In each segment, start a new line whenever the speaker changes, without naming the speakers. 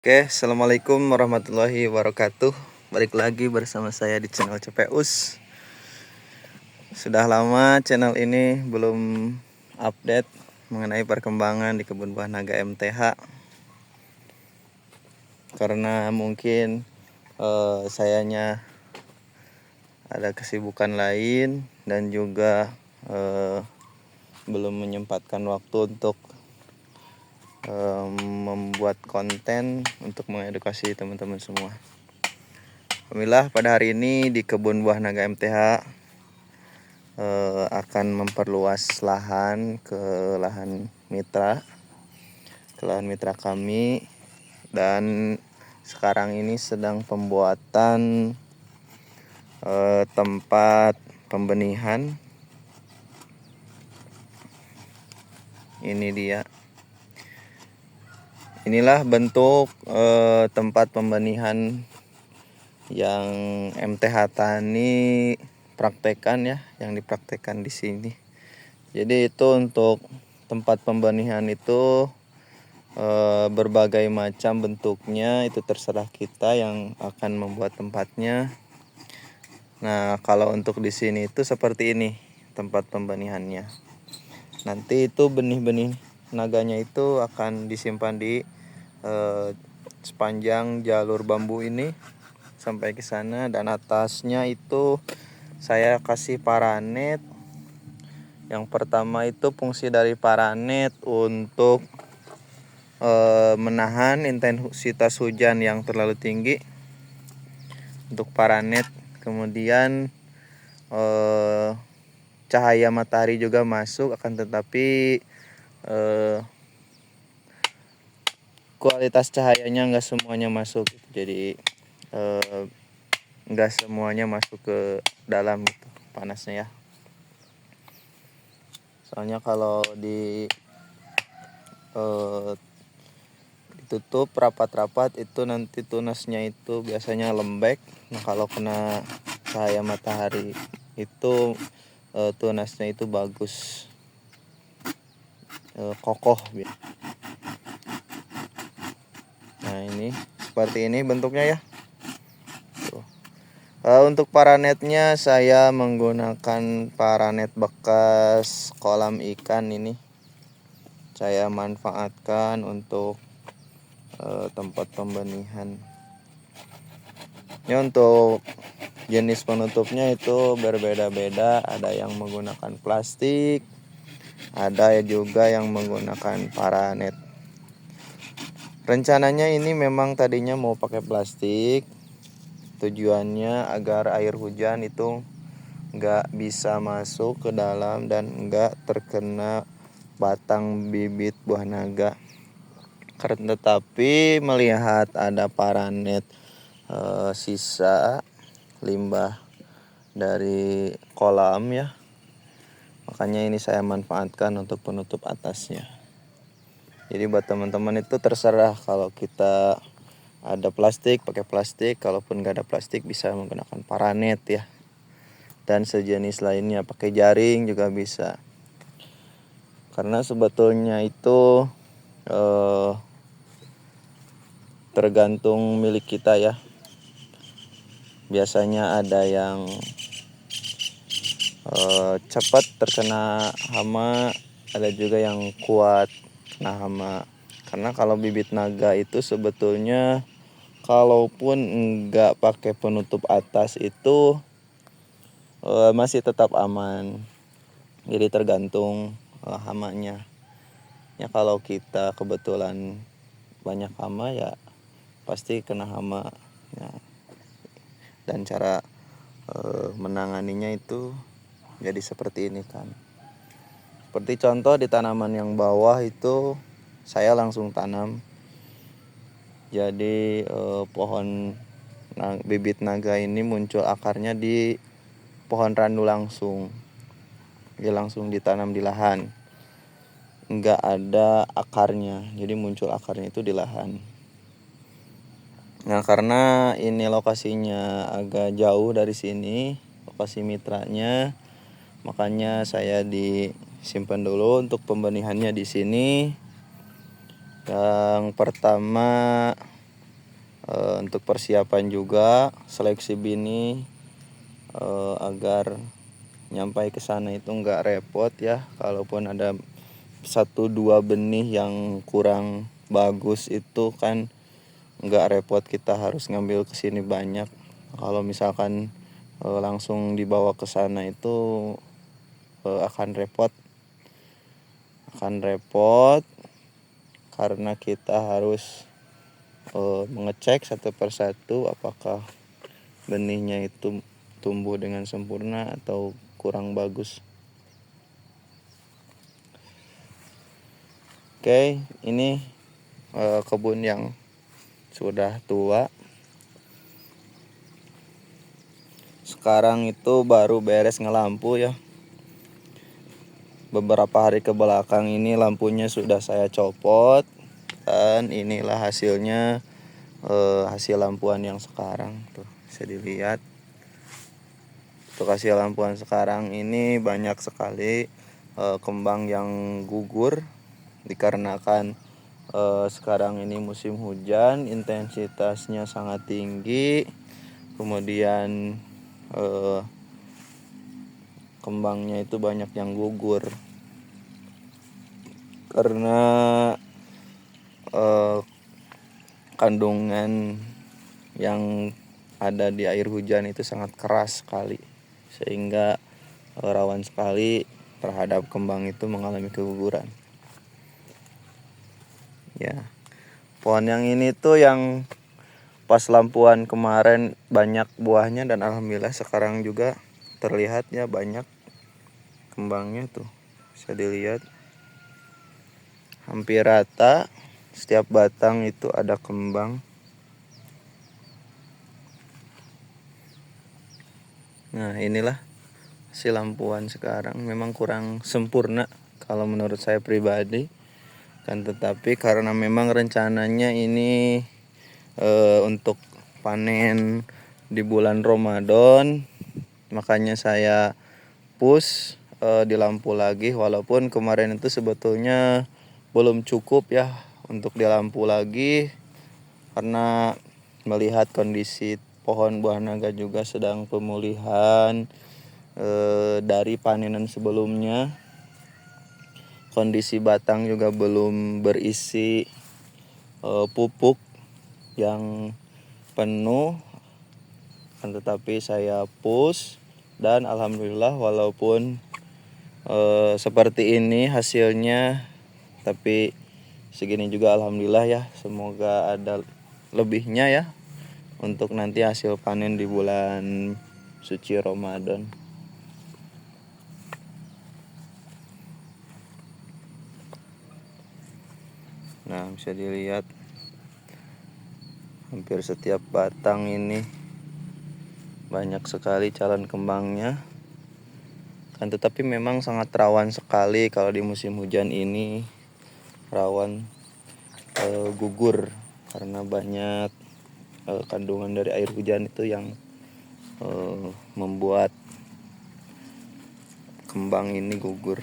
Oke, assalamualaikum warahmatullahi wabarakatuh. Balik lagi bersama saya di channel CPUS. Sudah lama channel ini belum update mengenai perkembangan di kebun buah naga MTH, karena mungkin sayanya ada kesibukan lain dan juga belum menyempatkan waktu untuk membuat konten untuk mengedukasi teman-teman semua. Alhamdulillah pada hari ini di kebun buah naga MTH akan memperluas lahan ke lahan mitra kami, dan sekarang ini sedang pembuatan tempat pembenihan. Ini dia. Inilah bentuk tempat pembenihan yang MTH Tani praktekkan ya, yang dipraktekkan di sini. Jadi itu untuk tempat pembenihan itu berbagai macam bentuknya, itu terserah kita yang akan membuat tempatnya. Nah, kalau untuk di sini itu seperti ini tempat pembenihannya. Nanti itu benih-benih naganya itu akan disimpan di sepanjang jalur bambu ini sampai ke sana, dan atasnya itu saya kasih paranet. Yang pertama itu fungsi dari paranet untuk menahan intensitas hujan yang terlalu tinggi untuk paranet. Kemudian cahaya matahari juga masuk, akan tetapi kualitas cahayanya nggak semuanya masuk, jadi nggak semuanya masuk ke dalam gitu, panasnya ya. Soalnya kalau ditutup rapat-rapat itu nanti tunasnya itu biasanya lembek. Nah, kalau kena cahaya matahari itu tunasnya itu bagus, kokoh. Nah, ini seperti ini bentuknya ya. Tuh. Untuk paranetnya saya menggunakan paranet bekas kolam ikan. Ini saya manfaatkan untuk tempat pembenihan. Ini untuk jenis penutupnya itu berbeda-beda, ada yang menggunakan plastik, ada juga yang menggunakan paranet. Rencananya ini memang tadinya mau pakai plastik, tujuannya agar air hujan itu nggak bisa masuk ke dalam dan nggak terkena batang bibit buah naga. Karena tetapi melihat ada paranet sisa limbah dari kolam ya, makanya ini saya manfaatkan untuk penutup atasnya. Jadi buat teman-teman itu terserah, kalau kita ada plastik pakai plastik, kalaupun nggak ada plastik bisa menggunakan paranet ya, dan sejenis lainnya, pakai jaring juga bisa. Karena sebetulnya itu tergantung milik kita ya. Biasanya ada yang cepat terkena hama, ada juga yang kuat kena hama. Karena kalau bibit naga itu sebetulnya kalaupun enggak pakai penutup atas itu masih tetap aman. Jadi tergantung hamanya. Ya kalau kita kebetulan banyak hama ya pasti kena hama ya. Dan cara menanganinya itu jadi seperti ini kan. Seperti contoh di tanaman yang bawah itu saya langsung tanam. Jadi pohon bibit naga ini muncul akarnya di pohon randu langsung. Dia langsung ditanam di lahan. Enggak ada akarnya. Jadi muncul akarnya itu di lahan. Nah, karena ini lokasinya agak jauh dari sini, lokasi mitranya, makanya saya disimpan dulu untuk pembenihannya di sini. Yang pertama untuk persiapan juga seleksi bini agar nyampai ke sana itu nggak repot ya. Kalaupun ada 1-2 benih yang kurang bagus itu kan nggak repot, kita harus ngambil ke sini banyak. Kalau misalkan langsung dibawa ke sana itu akan repot karena kita harus mengecek satu persatu apakah benihnya itu tumbuh dengan sempurna atau kurang bagus. Oke, ini kebun yang sudah tua. Sekarang itu baru beres ngelampu ya. Beberapa hari ke belakang ini lampunya sudah saya copot, dan inilah hasilnya, hasil lampuan yang sekarang tuh bisa dilihat. Untuk hasil lampuan sekarang ini banyak sekali kembang yang gugur dikarenakan sekarang ini musim hujan, intensitasnya sangat tinggi, kemudian kembangnya itu banyak yang gugur karena kandungan yang ada di air hujan itu sangat keras sekali, sehingga rawan sekali terhadap kembang itu mengalami keguguran. Ya, pohon yang ini tuh yang pas lampuan kemarin banyak buahnya, dan alhamdulillah sekarang juga terlihat ya banyak kembangnya tuh, bisa dilihat hampir rata, setiap batang itu ada kembang. Nah, inilah hasil lampuan sekarang. Memang kurang sempurna kalau menurut saya pribadi, kan tetapi karena memang rencananya ini untuk panen di bulan Ramadan, makanya saya push di lampu lagi, walaupun kemarin itu sebetulnya belum cukup ya untuk di lampu lagi, karena melihat kondisi pohon buah naga juga sedang pemulihan dari panenan sebelumnya. Kondisi batang juga belum berisi pupuk yang penuh, kan tetapi saya push, dan alhamdulillah walaupun seperti ini hasilnya, tapi segini juga alhamdulillah ya. Semoga ada lebihnya ya untuk nanti hasil panen di bulan suci Ramadan. Nah, bisa dilihat hampir setiap batang ini banyak sekali calon kembangnya, kan tetapi memang sangat rawan sekali kalau di musim hujan ini, rawan gugur karena banyak kandungan dari air hujan itu yang membuat kembang ini gugur.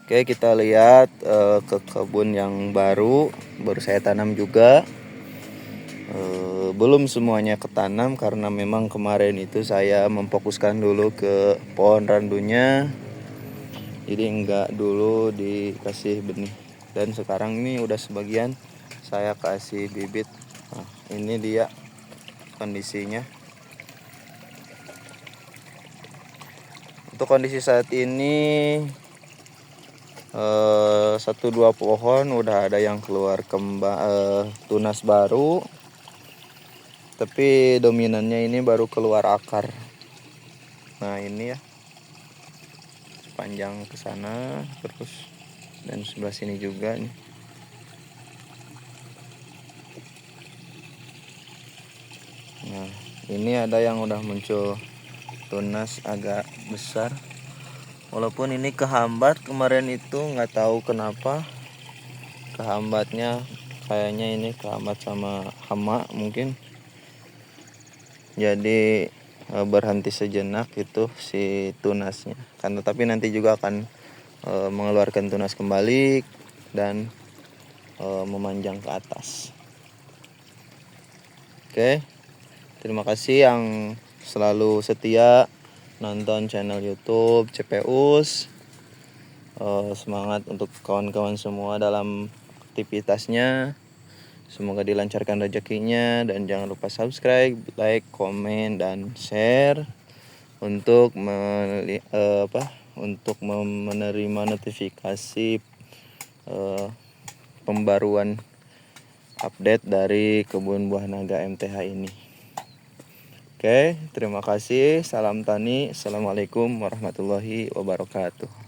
Oke, kita lihat ke kebun yang baru saya tanam juga. Belum semuanya ketanam karena memang kemarin itu saya memfokuskan dulu ke pohon randunya, jadi enggak dulu dikasih benih. Dan sekarang ini udah sebagian saya kasih bibit. Nah, ini dia kondisinya. Untuk kondisi saat ini 1-2 pohon udah ada yang keluar kembang tunas baru, tapi dominannya ini baru keluar akar. Nah, ini ya panjang ke sana terus, dan sebelah sini juga nih. Nah, ini ada yang udah muncul tunas agak besar, walaupun ini kehambat kemarin itu, nggak tahu kenapa kehambatnya, kayaknya ini kehambat sama hama mungkin, jadi berhenti sejenak itu si tunasnya, kan tetapi nanti juga akan mengeluarkan tunas kembali dan memanjang ke atas. Oke, terima kasih yang selalu setia nonton channel YouTube CPUS. Semangat untuk kawan-kawan semua dalam aktivitasnya. Semoga dilancarkan rezekinya, dan jangan lupa subscribe, like, komen, dan share untuk menerima notifikasi pembaruan update dari Kebun Buah Naga MTH ini. Oke, terima kasih. Salam tani. Assalamualaikum warahmatullahi wabarakatuh.